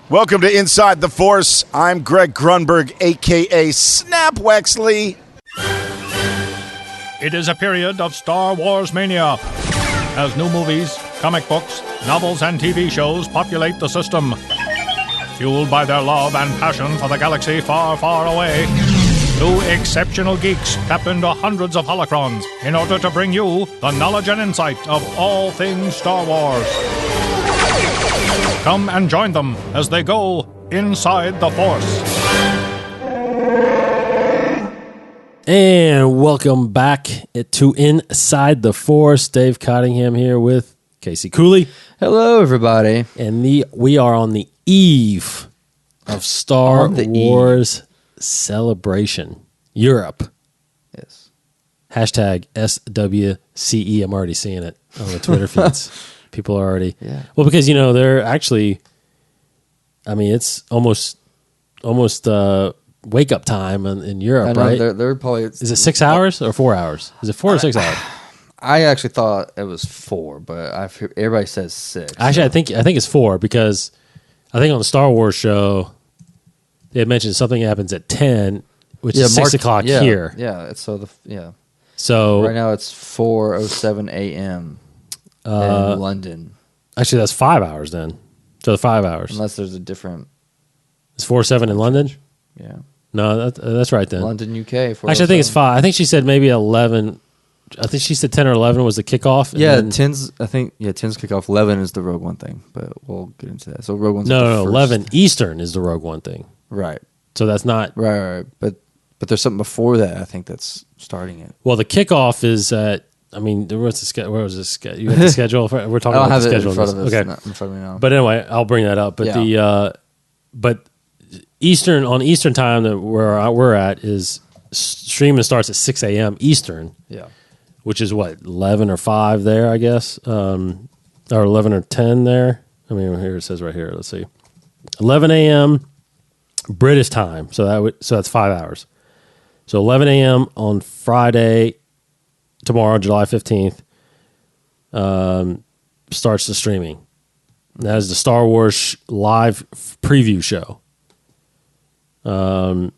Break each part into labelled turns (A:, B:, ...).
A: Welcome to Inside the Force. I'm Greg Grunberg, a.k.a. Snap Wexley.
B: It is a period of Star Wars mania, as new movies, comic books, novels, and TV shows populate the system. Fueled by their love and passion for the galaxy far, far away, two exceptional geeks tap into hundreds of holocrons in order to bring you the knowledge and insight of all things Star Wars. Come and join them as they go inside the Force.
C: And welcome back to Inside the Force. Dave Cottingham here with Casey Cooley.
D: Hello, everybody.
C: And we are on the eve of Star Wars Celebration Europe.
D: Yes.
C: Hashtag SWCE. I'm already seeing it on the Twitter feeds. People are already...
D: Yeah.
C: Well, because, they're actually... it's almost wake-up time in Europe, right?
D: They're probably...
C: Is it 6 hours or 4 hours? Is it 4 or 6 hours?
D: I actually thought it was 4, but everybody says 6.
C: Actually, I think it's 4 because I think on the Star Wars show they had mentioned something happens at 10, which is 6 o'clock here.
D: Yeah,
C: So
D: right now it's 4:07 a.m. in London.
C: Actually, that's 5 hours then. So 5 hours.
D: Unless there's a different...
C: It's 4:07 in London?
D: Yeah.
C: No, that's right then.
D: London, UK.
C: Actually, I think it's 5. I think she said maybe 11. I think she said 10 or 11 was the kickoff.
D: Yeah, 10's kickoff. 11 is the Rogue One thing, but we'll get into that. So Rogue One's
C: No, 11 Eastern is the Rogue One thing.
D: Right.
C: So that's not...
D: Right. But there's something before that, I think, that's starting it.
C: Well, the kickoff is at... what's the schedule? Where was this? You have the schedule? We're talking about the schedule.
D: I don't have it in front of us.
C: Okay.
D: Not in front of me now.
C: But anyway, I'll bring that up. But but on Eastern time that where we're at is streaming starts at 6 a.m. Eastern.
D: Yeah.
C: Which is what, 11 or 5 there, I guess, or 11 or 10 there. Here it says right here. Let's see, 11 a.m. British time. So that's 5 hours. So 11 a.m. on Friday, tomorrow, July 15th, starts the streaming. And that is the Star Wars live preview show. So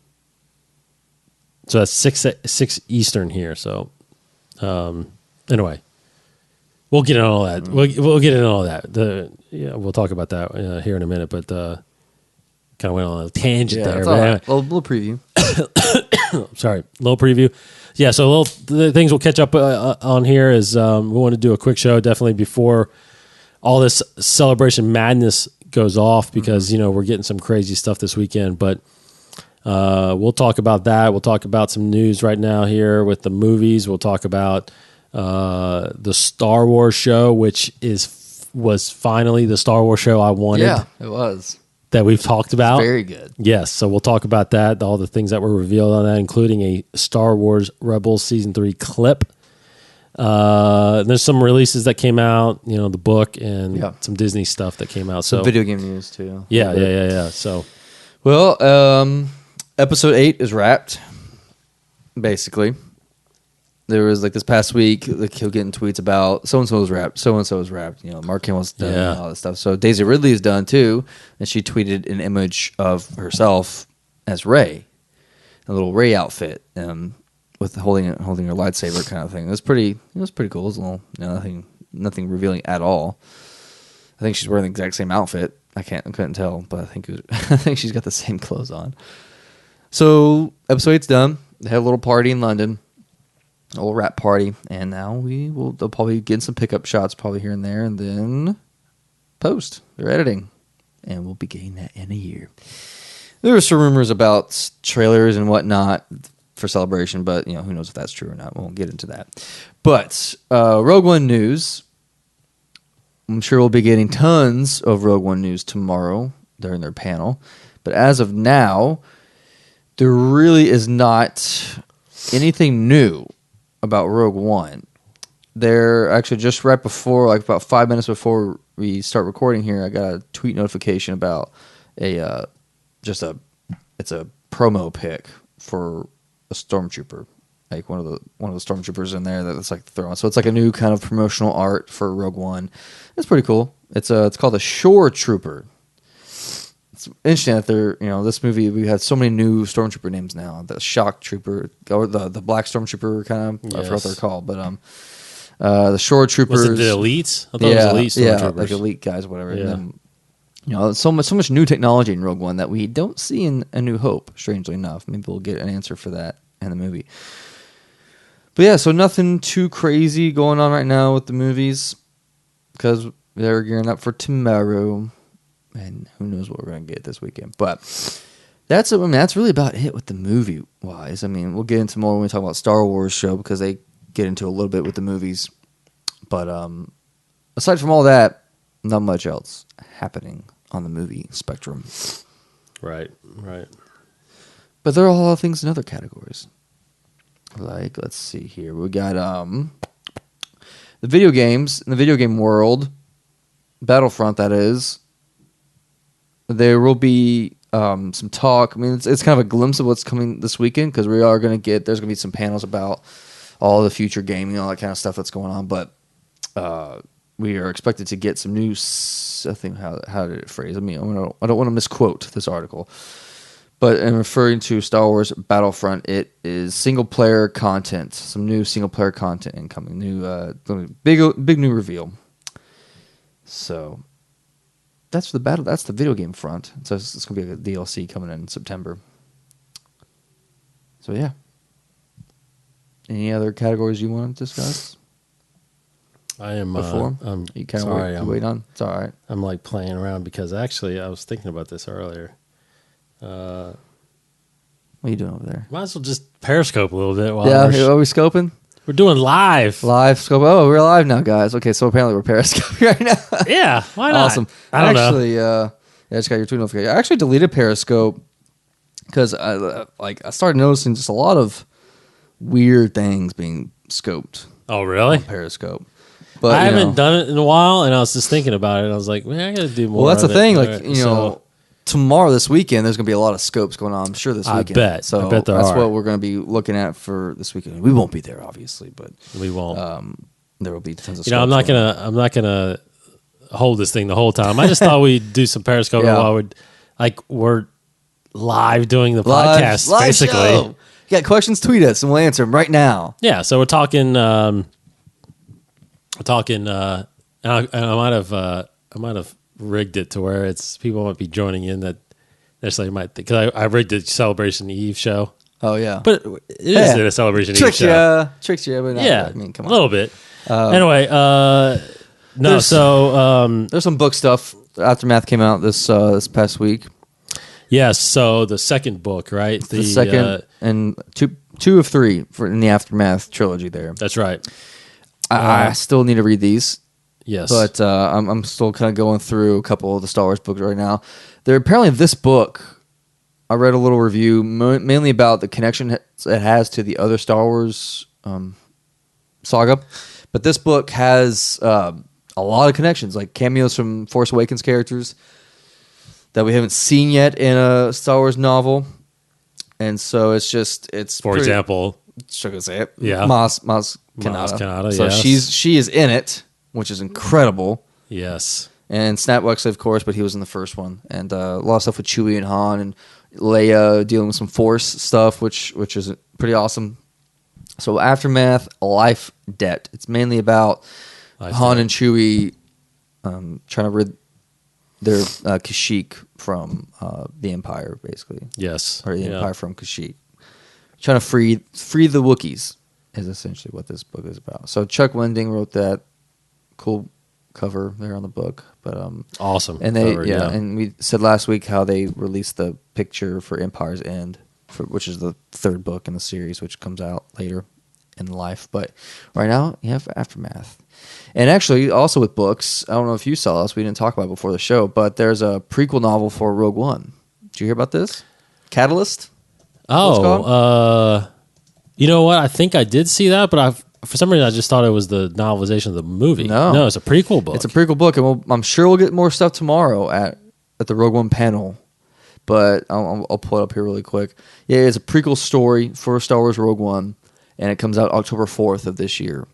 C: that's 6 Eastern here. So anyway, we'll get into all that. We'll get into all that. We'll talk about that here in a minute. But kind of went on a tangent there.
D: Right. Little preview.
C: Sorry, little preview. Yeah, so the things we'll catch up on here is we want to do a quick show definitely before all this celebration madness goes off because we're getting some crazy stuff this weekend. But we'll talk about that. We'll talk about some news right now here with the movies. We'll talk about the Star Wars show, which was finally the Star Wars show I wanted.
D: Yeah, it was.
C: That we've talked about.
D: Very good.
C: Yes, so we'll talk about that, all the things that were revealed on that, including a Star Wars Rebels Season 3 clip. There's some releases that came out, the book and some Disney stuff that came out.
D: Some video game news, too.
C: Yeah. So,
D: well, Episode 8 is wrapped, basically. There was, this past week, he'll get in tweets about so-and-so is wrapped, so-and-so is wrapped. Mark Hamill's done and all this stuff. So Daisy Ridley is done, too. And she tweeted an image of herself as Rey, a little Rey outfit, with holding her lightsaber kind of thing. It was pretty cool. It was a little, nothing revealing at all. I think she's wearing the exact same outfit. I couldn't tell, but I think she's got the same clothes on. So episode 8's done. They had a little party in London. A little rap party, and now they'll probably get some pickup shots probably here and there, and then post. They're editing, and we'll be getting that in a year. There were some rumors about trailers and whatnot for Celebration, but who knows if that's true or not. We won't get into that. But Rogue One news, I'm sure we'll be getting tons of Rogue One news tomorrow during their panel, but as of now, there really is not anything new about Rogue One. They're actually just right before, about 5 minutes before we start recording here, I got a tweet notification about it's a promo pic for a stormtrooper, one of the stormtroopers in there that's throwing. So it's a new kind of promotional art for Rogue One. It's pretty cool. It's called a Shore Trooper. it's interesting that this movie, we had so many new stormtrooper names now. The shock trooper, or the black stormtrooper kind of, I forgot what they're called, but the shore troopers.
C: Was it the elites? I thought it was elite stormtroopers.
D: Like elite guys, whatever.
C: Yeah.
D: And then, so much new technology in Rogue One that we don't see in A New Hope. Strangely enough, maybe we'll get an answer for that in the movie. But yeah, so nothing too crazy going on right now with the movies because they're gearing up for tomorrow, and who knows what we're gonna get this weekend. But that's really about it with the movie wise. I mean, we'll get into more when we talk about Star Wars show because they get into a little bit with the movies. But aside from all that, not much else happening on the movie spectrum.
C: Right.
D: But there are a lot of things in other categories. Like, let's see here. We got the video games. In the video game world, Battlefront, that is, there will be some talk. I mean, it's kind of a glimpse of what's coming this weekend because we are going to there's going to be some panels about all the future gaming, all that kind of stuff that's going on. But we are expected to get some new, I think, how did it phrase? I mean, I don't want to misquote this article. But in referring to Star Wars Battlefront, it is single-player content. Some new single-player content incoming. Big new reveal. So that's the video game front. So it's going to be a DLC coming in September. So yeah. Any other categories you want to discuss?
C: I am
D: Before you kind of wait on. It's all right.
C: I'm like playing around because actually I was thinking about this earlier.
D: What are you doing over there?
C: Might as well just Periscope a little bit while
D: Are we scoping?
C: we're doing live.
D: Scope. Oh, we're live now, guys. Okay, so apparently we're Periscope right now.
C: Yeah, why not?
D: Awesome.
C: I don't know.
D: I just got your tweet notification. I actually deleted Periscope because I started noticing just a lot of weird things being scoped
C: Oh, really?
D: on Periscope. But
C: I haven't done it in a while, and I was just thinking about it. And I was like, man, I got to do more.
D: Well, that's
C: of
D: the thing.
C: it.
D: Like,
C: Alright,
D: tomorrow, this weekend, there's going to be a lot of scopes going on. I'm sure this
C: I
D: weekend.
C: bet.
D: So
C: I bet there
D: that's
C: are.
D: what we're going to be looking at for this weekend. We won't be there, obviously, but
C: we won't.
D: there will be tons of.
C: I'm not gonna hold this thing the whole time. I just thought we'd do some Periscope while we're live doing the podcast,
D: live
C: basically.
D: show. You got questions? Tweet us, and we'll answer them right now.
C: Yeah, so we're talking. I might have rigged it to where it's people might be joining in that necessarily might because I rigged the Celebration Eve show.
D: Oh yeah,
C: But it is a Celebration Eve show.
D: Tricks you, but
C: Yeah,
D: I mean, come on.
C: a little bit. Anyway,
D: there's
C: so
D: there's some book stuff. Aftermath came out this past week.
C: yes, so the second book, right?
D: The second and two of three in the Aftermath trilogy. There,
C: That's right.
D: I still need to read these.
C: Yes,
D: But I'm still kind of going through a couple of the Star Wars books right now. There apparently this book, I read a little review mainly about the connection it has to the other Star Wars saga. But this book has a lot of connections, like cameos from Force Awakens characters that we haven't seen yet in a Star Wars novel. And so it's
C: for example,
D: should I say it?
C: Yeah.
D: Maz Kanata.
C: Kanata,
D: So
C: yes.
D: she is in it, which is incredible.
C: yes,
D: And Snap Wexley, of course, but he was in the first one. And a lot of stuff with Chewie and Han and Leia dealing with some Force stuff, which is pretty awesome. So Aftermath, Life Debt. It's mainly about Han and Chewie trying to rid their Kashyyyk from the Empire, basically.
C: yes,
D: Or the Empire from Kashyyyk. Trying to free the Wookiees is essentially what this book is about. So Chuck Wendig wrote that. Cool cover there on the book, but
C: awesome.
D: and they
C: cover,
D: and we said last week how they released the picture for Empire's End, which is the third book in the series, which comes out later in life. But right now you have Aftermath, and actually also with books. I don't know if you saw this. We didn't talk about it before the show, but there's a prequel novel for Rogue One. Did you hear about this? Catalyst.
C: You know what? I think I did see that, but for some reason I just thought it was the novelization of the movie.
D: No,
C: it's a prequel book.
D: It's a prequel book, and I'm sure we'll get more stuff tomorrow at the Rogue One panel. But I'll pull it up here really quick. Yeah, it's a prequel story for Star Wars Rogue One, and it comes out October 4th of this year.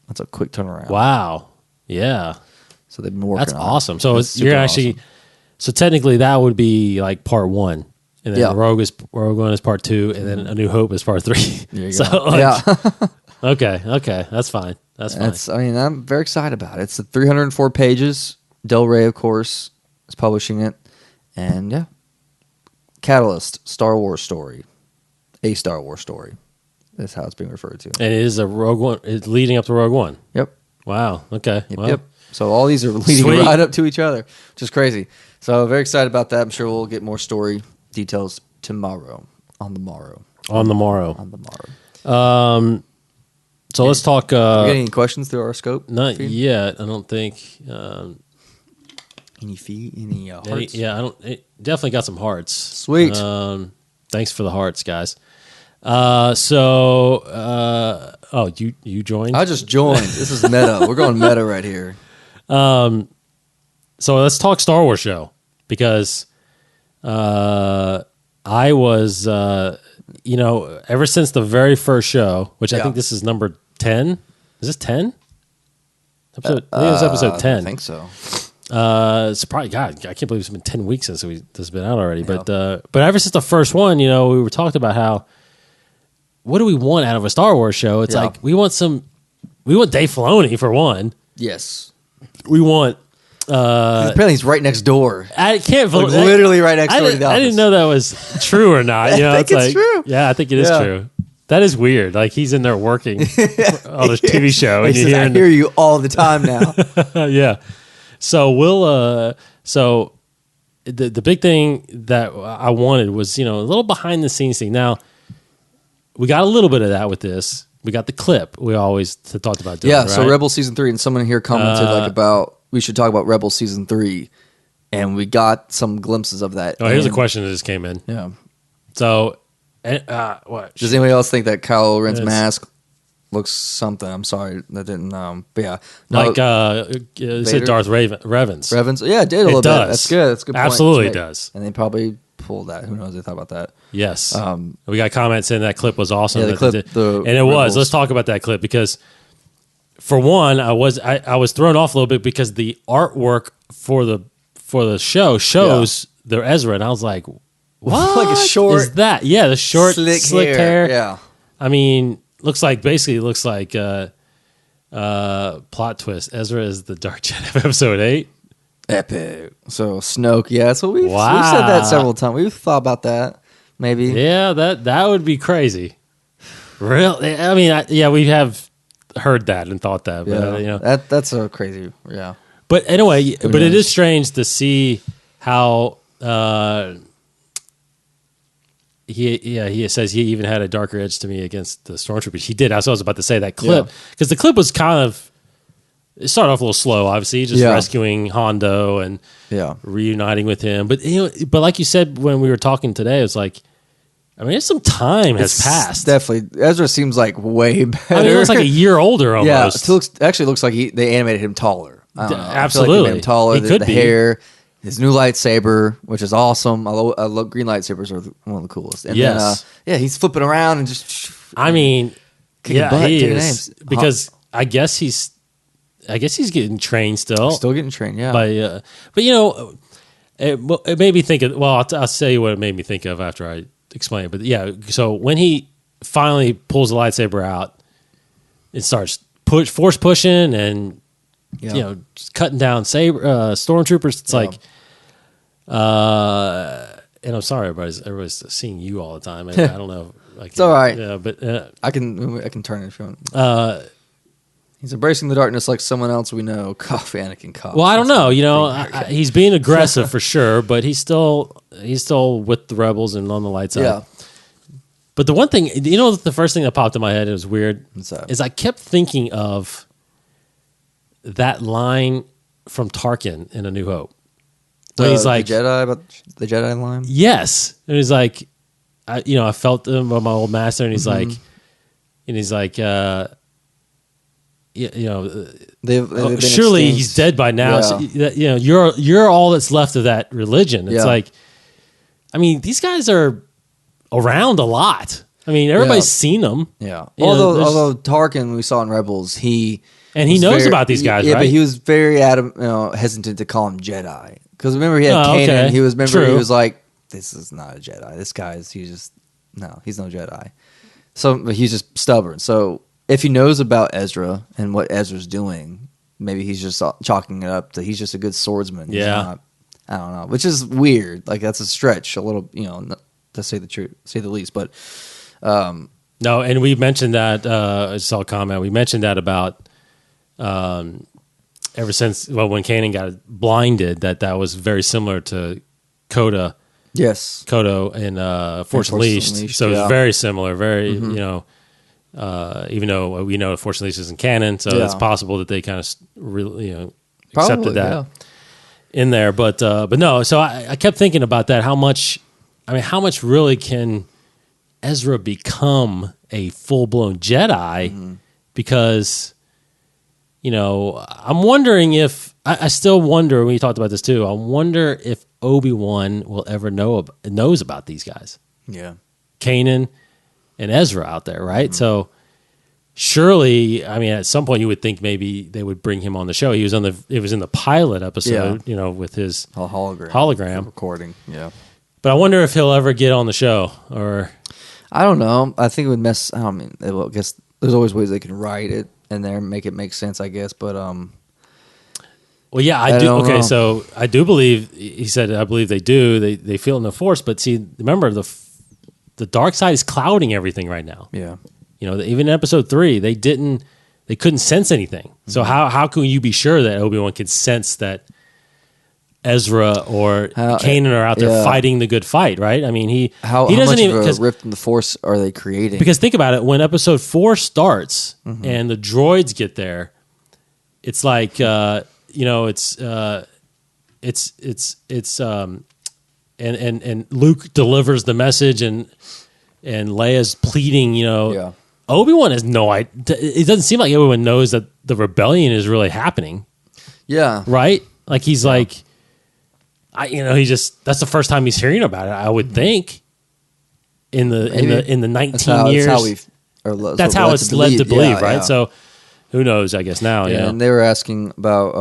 D: That's a quick turnaround.
C: Wow. Yeah.
D: So they've been working
C: That's
D: on
C: awesome.
D: it.
C: So
D: That's
C: you're
D: super
C: actually
D: awesome.
C: So technically, that would be like part 1, and then
D: Yeah.
C: Rogue One is part 2, and then A New Hope is part 3.
D: There you
C: So
D: go.
C: like,
D: Yeah.
C: okay, that's fine. That's fine.
D: I mean, I'm very excited about it. It's 304 pages. Del Rey, of course, is publishing it. And yeah. Catalyst, Star Wars story. A Star Wars story. That's how it's being referred to.
C: And it is a Rogue One. It's leading up to Rogue One.
D: Yep.
C: Wow. Okay.
D: Yep,
C: Well,
D: yep. So all these are leading
C: Sweet.
D: right up to each other, which is crazy. So very excited about that. I'm sure we'll get more story details tomorrow. On the morrow.
C: On the morrow.
D: On the morrow.
C: So let's talk.
D: You got any questions through our scope?
C: Not
D: feed?
C: yet. I don't think.
D: Any feet? Any hearts?
C: Yeah, I don't. It definitely got some hearts.
D: Sweet.
C: Thanks for the hearts, guys. You joined.
D: I just joined. This is meta. We're going meta right here.
C: So let's talk Star Wars show because I was, ever since the very first show, which I
D: Yeah.
C: think this is number 10. Is this 10? I think it was episode 10.
D: I think so.
C: It's probably, God, I can't believe it's been 10 weeks since this has been out already. But ever since the first one, we were talking about how, what do we want out of a Star Wars show? It's
D: Yeah.
C: like, we want Dave Filoni for one.
D: Yes.
C: We want,
D: Apparently he's right next door.
C: I can't
D: Like,
C: believe
D: literally right next door to the
C: I didn't
D: office.
C: know that was true or not.
D: I think it's true.
C: Yeah, I think it is
D: Yeah.
C: true. That is weird. Like he's in there working on a TV show, and
D: He
C: you
D: says, I
C: hear,
D: hear you all the time now.
C: yeah. So we'll. So the big thing that I wanted was a little behind the scenes thing. Now we got a little bit of that with this. We got the clip we always talked about doing.
D: Yeah, so
C: right?
D: Rebel Season 3, and someone here commented about we should talk about Rebel Season 3, and we got some glimpses of that.
C: Oh, here's a
D: And-
C: question that just came in.
D: Yeah.
C: So, what?
D: Does anybody else think that Kylo Ren's
C: Yes.
D: mask looks something? I'm sorry, that didn't. But yeah, no,
C: Like it said
D: Vader?
C: Darth Revens.
D: Revens. Yeah, it did a little
C: does.
D: bit. That's good. That's a good. Point
C: Absolutely
D: to make.
C: does.
D: And they probably pulled that. Who knows? They thought about that.
C: Yes. We got comments saying that clip was awesome.
D: Yeah, the
C: that
D: clip,
C: they did.
D: the
C: and it was.
D: Rebels.
C: Let's talk about that clip because, for one, I was thrown off a little bit because the artwork for the show shows the Ezra, and I was like, "What
D: Like a short,
C: is that?" Yeah, the short, slick hair.
D: Yeah.
C: I mean, looks like plot twist. Ezra is the Dark Jedi of Episode 8.
D: Epic. So Snoke. Yeah. So we've said
C: Wow.
D: that several times. We've thought about that. Maybe.
C: Yeah, that would be crazy. Really? I mean, we have heard that and thought that, but
D: That's so crazy. Yeah.
C: But anyway, but it
D: knows?
C: is strange to see how he says he even had a darker edge to me against the stormtroopers. He did. I was about to say that clip because the clip was kind of, it started off a little slow. Obviously, just rescuing Hondo and reuniting with him. But but like you said when we were talking today, it's like, I mean, some time has passed.
D: Definitely. Ezra seems like way better.
C: I mean, he looks like a year older
D: Yeah,
C: almost.
D: it actually looks like they animated him taller. I don't know. I feel like
C: Absolutely.
D: they made him taller.
C: He could
D: the
C: be.
D: hair, his new lightsaber, which is awesome. I love green lightsabers are one of the coolest. And
C: Yes.
D: then, he's flipping around and just.
C: I mean,
D: Kicking butt,
C: he
D: taking
C: is
D: names.
C: because I guess he's getting trained still.
D: Still getting trained, yeah.
C: But it made me think of. Well, I'll tell you what it made me think of after I explain it. But yeah, so when he finally pulls the lightsaber out, it starts force pushing and just cutting down stormtroopers. It's like, and I'm sorry, everybody's seeing you all the time. I don't know.
D: It's all right.
C: Yeah, but
D: I can turn it if you want. He's embracing the darkness like someone else we know. Cough, Anakin, cough.
C: well, I don't know. He's being aggressive for sure, but he's still with the rebels and on the light side.
D: Yeah.
C: But the one thing, the first thing that popped in my head, it was weird,
D: What's that?
C: is I kept thinking of that line from Tarkin in A New Hope. When he's like,
D: the Jedi, about the Jedi line?
C: yes. And he's like, I felt him on my old master, and he's
D: Mm-hmm.
C: like,
D: They've been
C: surely
D: extinct.
C: he's dead by now.
D: Yeah.
C: So, you're all that's left of that religion. It's
D: Yeah.
C: like, I mean, these guys are around a lot. I mean, everybody's seen them.
D: Yeah.
C: You know, there's-
D: Although Tarkin, we saw in Rebels, he
C: And he
D: was
C: knows about these guys,
D: yeah,
C: right?
D: but he was very hesitant to call him Jedi. Because remember he had
C: Oh,
D: Kanan.
C: okay.
D: He was he
C: True.
D: was like, this is not a Jedi. This guy's he's no Jedi. So he's just stubborn. So if he knows about Ezra and what Ezra's doing, maybe he's just chalking it up that he's just a good swordsman. He's
C: Yeah.
D: not, I don't know, which is weird. Like that's a stretch, a little, to say the least. But
C: No, and we mentioned that. I saw a comment. We mentioned that about ever since when Kanan got blinded, that was very similar to Kodo
D: yes,
C: in Force Unleashed. So
D: yeah.
C: it's very similar. Very even though we know Force Unleashed isn't canon, so
D: Yeah.
C: it's possible that they kind of really accepted
D: Probably,
C: that
D: yeah.
C: in there. But no. So I kept thinking about that. How much really can Ezra become a full-blown Jedi? Because, I'm wondering if I still wonder. We talked about this too. I wonder if Obi-Wan will ever knows about these guys,
D: Yeah.
C: Kanan and Ezra out there, right? So surely, at some point you would think maybe they would bring him on the show. It was in the pilot episode, with his hologram
D: recording. Yeah.
C: But I wonder if he'll ever get on the show, or
D: I don't know. I think it would mess. I guess there's always ways they can write it in there and make it make sense, I guess. But
C: well, yeah, I do. Okay,
D: know.
C: so I do believe he said. I believe they do. They feel it in the Force, but see, remember the dark side is clouding everything right now.
D: yeah,
C: Even in Episode 3, they couldn't sense anything. So how can you be sure that Obi-Wan could sense that Ezra or Kanan are out there fighting the good fight, right? he
D: how
C: doesn't
D: much
C: even
D: of a rift in the Force are they creating?
C: because think about it, when Episode 4 starts and the droids get there, it's like and Luke delivers the message and Leia's pleading,
D: Yeah.
C: Obi-Wan has no idea. It doesn't seem like Obi-Wan knows that the rebellion is really happening,
D: yeah,
C: right? Like he's like, that's the first time he's hearing about it. I would think in the 19 years. That's how it's led to believe, right?
D: Yeah.
C: So who knows? I guess now,
D: Yeah, and they were asking about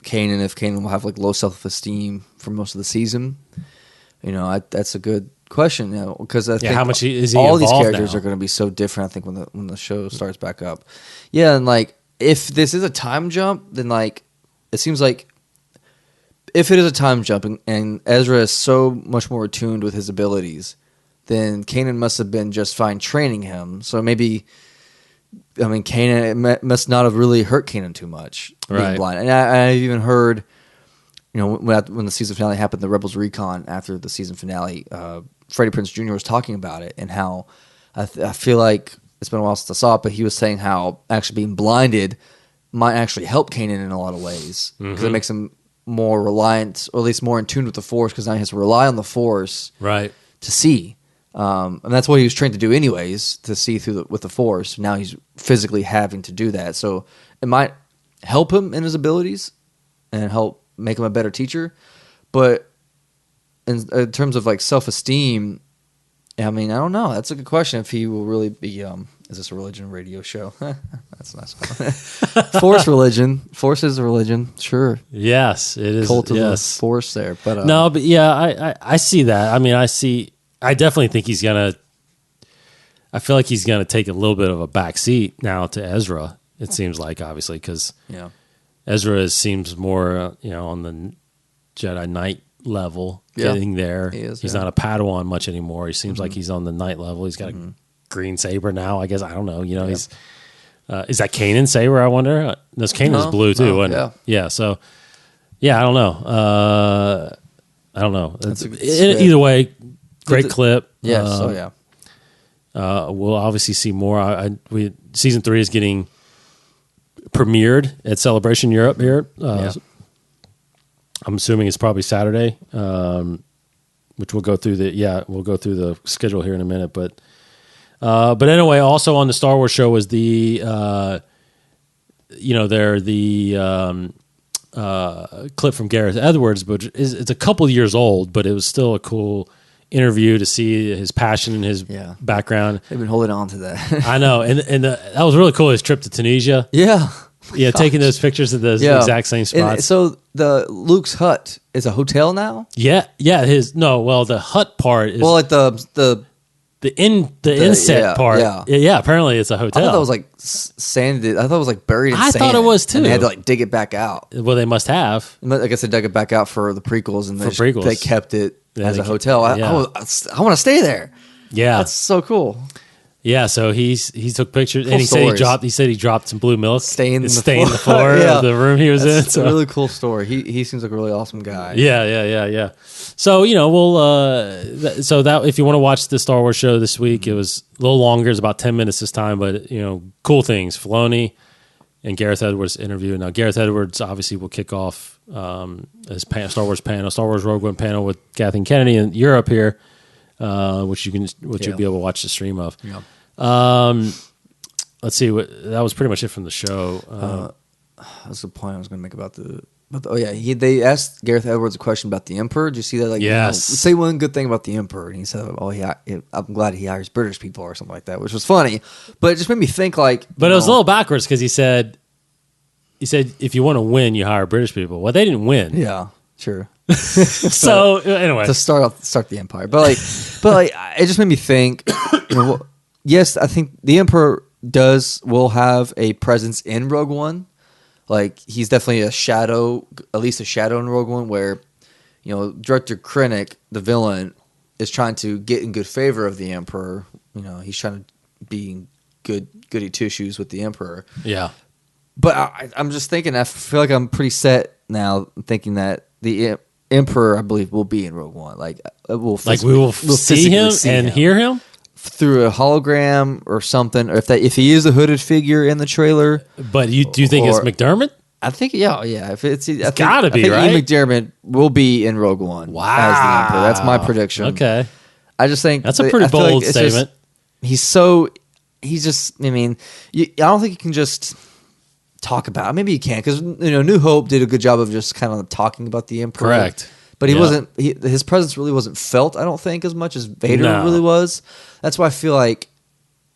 D: Kanan, if Kanan will have like low self-esteem for most of the season. That's a good question. Because I think
C: how much is he
D: all these
C: involved
D: characters
C: now?
D: are going to be so different. I think when the show starts back up, yeah, and like if this is a time jump, then like it seems like if it is a time jump and Ezra is so much more attuned with his abilities, then Kanan must have been just fine training him. So maybe. Kanan must not have really hurt Kanan too much, being
C: Right.
D: blind. And I've even heard, when the season finale happened, the Rebels Recon after the season finale, Freddie Prinze Jr. was talking about it and how I feel like it's been a while since I saw it, but he was saying how actually being blinded might actually help Kanan in a lot of ways because it makes him more reliant, or at least more in tune with the Force, because now he has to rely on the Force
C: right.
D: to see. And that's what he was trained to do anyways, to see with the Force. Now he's physically having to do that. So it might help him in his abilities and help make him a better teacher. But in terms of like self-esteem, I don't know. That's a good question if he will really be... is this a religion radio show? That's a nice one. Force religion. Force is a religion. Sure.
C: Yes, it is.
D: Cult of the
C: yes.
D: Force there. But
C: No, but yeah, I see that. I definitely think he's gonna. I feel like he's gonna take a little bit of a back seat now to Ezra. It seems like, obviously, because
D: yeah.
C: Ezra seems more, on the Jedi Knight level,
D: Yeah.
C: getting there.
D: He is,
C: he's
D: yeah.
C: not a Padawan much anymore. He seems like he's on the Knight level. He's got a green saber now. I guess I don't know. He's is that Kanan's saber? I wonder. No, Kanan's
D: No,
C: blue too.
D: no,
C: wasn't it? Yeah. So I don't know. I don't know.
D: That's a good
C: Either way, great clip.
D: Yes. Yeah.
C: We'll obviously see more. Season 3 is getting premiered at Celebration Europe here. I'm assuming it's probably Saturday, which we'll go through the schedule here in a minute. But anyway, also on the Star Wars show was the clip from Gareth Edwards, but it's a couple years old, but it was still a cool interview to see his passion and his background.
D: They've been holding on to that.
C: I know, and that was really cool. His trip to Tunisia.
D: Yeah.
C: Yeah, taking those pictures of those exact same spots.
D: And so the Luke's hut is a hotel now.
C: Yeah. The hut part is
D: Well, like the
C: inset part. Yeah. Apparently, it's a
D: I
C: hotel.
D: thought that was like sanded. I thought it was like buried in
C: I
D: sand.
C: thought it was, too.
D: And they had to like dig it back out.
C: Well, they must have.
D: I guess they dug it back out for the prequels, and they kept it as a hotel. I want to stay there.
C: Yeah,
D: that's so cool.
C: Yeah, so he took pictures,
D: Cool
C: and he
D: stories.
C: said he dropped some blue milk
D: Staying
C: the floor of the room he was in.
D: It's a really cool story. He seems like a really awesome guy.
C: Yeah. So we'll so that if you want to watch the Star Wars show this week, it was a little longer. It's about 10 minutes this time, but cool things. Filoni and Gareth Edwards interview. Now Gareth Edwards obviously will kick off his Star Wars Rogue One panel with Kathleen Kennedy in Europe here. Which you'll be able to watch the stream of.
D: Yeah.
C: Let's see. That was pretty much it from the show.
D: That's the point I was going to make about the. They asked Gareth Edwards a question about the Emperor. Did you see that? Like,
C: yes.
D: Say one good thing about the Emperor, and he said, I'm glad he hires British people or something like that," which was funny, but it just made me think like.
C: But it was a little backwards because he said, if you want to win, you hire British people. Well, they didn't win.
D: Yeah, sure.
C: So anyway,
D: to start the Empire, but it just made me think. Yes, I think the Emperor will have a presence in Rogue One. Like he's definitely a shadow, at least a shadow in Rogue One, where Director Krennic, the villain, is trying to get in good favor of the Emperor. He's trying to be goody two shoes with the Emperor.
C: Yeah,
D: but I'm just thinking. I feel like I'm pretty set now, thinking that the Emperor, I believe, will be in Rogue One. We will
C: see him and hear him
D: through a hologram or something, or if he is a hooded figure in the trailer.
C: But do you think it's McDermott?
D: I think yeah. If it's
C: gotta be, right?
D: Ian McDermott will be in Rogue One.
C: Wow,
D: as the Emperor. That's my prediction.
C: Okay,
D: I just think
C: that's a pretty bold statement.
D: I don't think you can just talk about it. Maybe you can, because New Hope did a good job of just kind of talking about the Emperor.
C: Correct.
D: But his presence really wasn't felt, I don't think, as much as Vader really was. That's why I feel like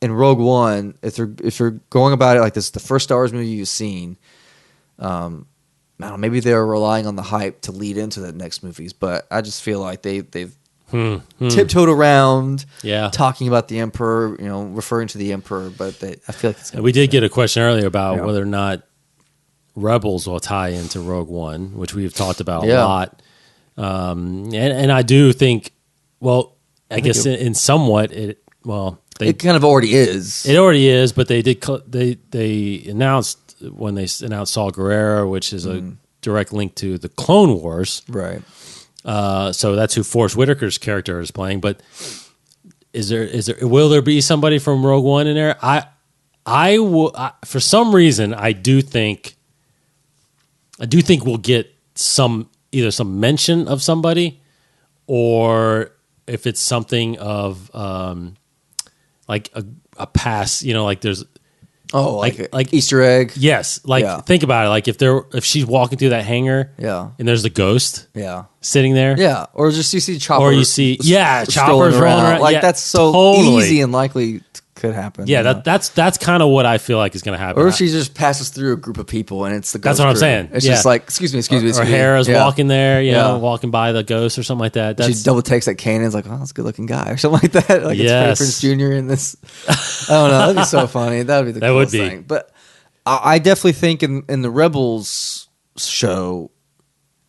D: in Rogue One, if you're going about it like this is the first Star Wars movie you've seen, I don't know, maybe they're relying on the hype to lead into the next movies. But I just feel like they've tiptoed around talking about the Emperor, referring to the Emperor. But I feel like
C: we did get a question earlier about whether or not Rebels will tie into Rogue One, which we've talked about a lot. And I do think, I guess in somewhat it kind of already is. It already is, but they announced when they announced Saw Gerrera, which is a direct link to the Clone Wars, right? So that's who Forrest Whitaker's character is playing. But will there be somebody from Rogue One in there? For some reason I do think we'll get either some mention of somebody, or if it's something of like a pass, like there's like Easter egg. Yes, think about it. Like if she's walking through that hangar, and there's the ghost, sitting there, or just you see Chopper, or you see Chopper's rolling around. Like that's so easy and likely could happen. Yeah, that's kind of what I feel like is going to happen. Or if she just passes through a group of people and it's the ghost. That's what I'm saying. It's just like, excuse me. Or Hera's walking there, walking by the ghost or something like that. She double takes that Kanan's like, oh, that's a good looking guy or something like that. Like it's Freddie Prinze Jr. in this. I don't know. That'd be so funny. That would be the coolest thing. But I definitely think in the Rebels show,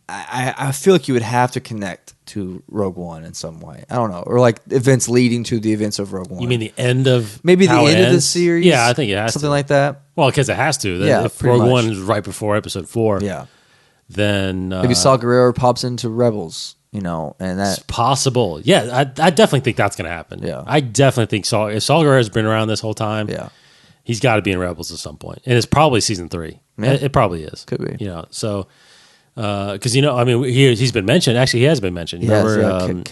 C: I feel like you would have to connect to Rogue One in some way. I don't know, or like events leading to the events of Rogue One. You mean the end of maybe the end of the series? Yeah, I think it has something like that. Well, because it has to. If Rogue One is right before Episode 4, then maybe Saw Gerrera pops into Rebels. And that's possible. Yeah, I definitely think that's going to happen. Yeah, I definitely think if Saw Gerrera's been around this whole time, he's got to be in Rebels at some point, and it's probably season 3. Yeah. It probably is. Could be. So. Because he's been mentioned. Actually, he has been mentioned. You remember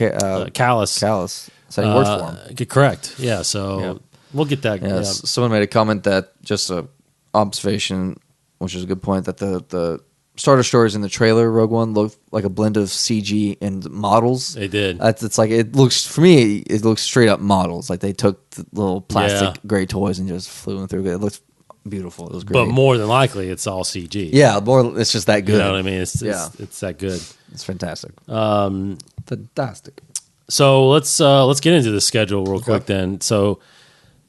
C: Callus? Callus. That's how he worked for him. Correct. Yeah. So we'll get that. Yeah. Someone made a comment that just a observation, which is a good point, that the Star Destroyers in the trailer Rogue One looked like a blend of CG and models. They did. It's like it looks straight up models. Like they took the little plastic gray toys and just flew them through. It looks
D: beautiful. It was great.
C: But more than likely, it's all CG.
D: yeah, more. It's just that good.
C: You know what I mean? It's that good.
D: It's fantastic. Fantastic.
C: So let's get into the schedule real quick then. So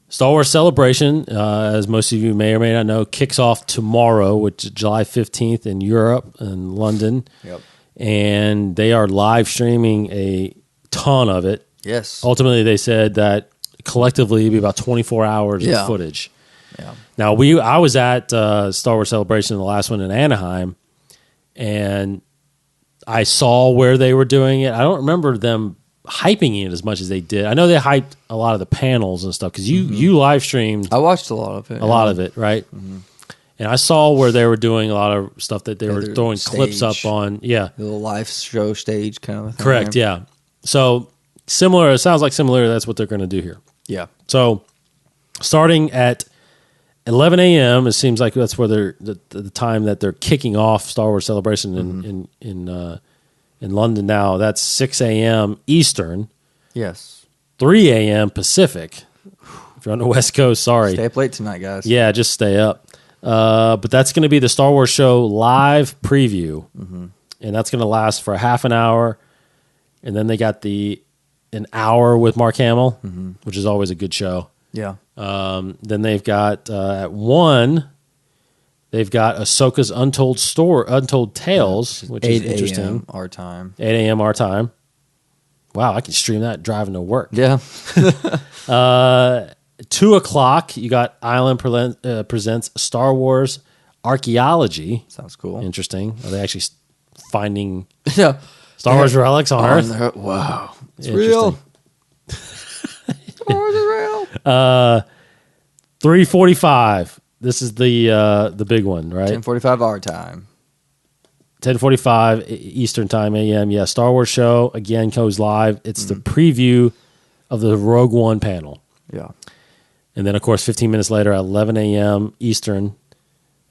C: Star Wars Celebration, as most of you may or may not know, kicks off tomorrow, which is July 15th in Europe and London.
D: Yep.
C: And they are live streaming a ton of it.
D: Yes.
C: Ultimately, they said that collectively it'd be about 24 hours of footage.
D: Yeah.
C: Now, I was at Star Wars Celebration, the last one in Anaheim, and I saw where they were doing it. I don't remember them hyping it as much as they did. I know they hyped a lot of the panels and stuff because you live streamed
D: I watched a lot of it.
C: a lot of it, right? Mm-hmm. And I saw where they were doing a lot of stuff that they were throwing clips up on. Yeah.
D: The little live show stage kind of thing.
C: Correct, yeah. So similar, it sounds like similar, that's what they're going to do here.
D: Yeah.
C: So starting at 11 a.m., it seems like that's where they're the time that they're kicking off Star Wars Celebration in London now. That's 6 a.m. Eastern,
D: Yes.
C: 3 a.m. Pacific. If you're on the West Coast, sorry.
D: Stay up late tonight, guys.
C: Yeah, just stay up. But that's going to be the Star Wars Show live preview, and that's going to last for a half an hour. And then they got an hour with Mark Hamill, which is always a good show.
D: Yeah.
C: Then they've got at 1, they've got Ahsoka's Untold Tales, which is
D: 8
C: interesting.
D: a.m. our time.
C: 8 a.m. our time. Wow, I can stream that driving to work.
D: Yeah.
C: 2 o'clock, you got Island presents Star Wars Archaeology.
D: Sounds cool.
C: Interesting. Are they actually finding
D: Yeah.
C: Star Wars relics on Earth?
D: Wow. It's
C: Interesting.
D: real. Star Wars is real.
C: 3:45. This is the big one, right?
D: 10:45 our time.
C: 10:45 Eastern Time, a.m. Yeah, Star Wars Show again goes live. It's the preview of the Rogue One panel.
D: Yeah.
C: And then, of course, 15 minutes later at 11 a.m. Eastern,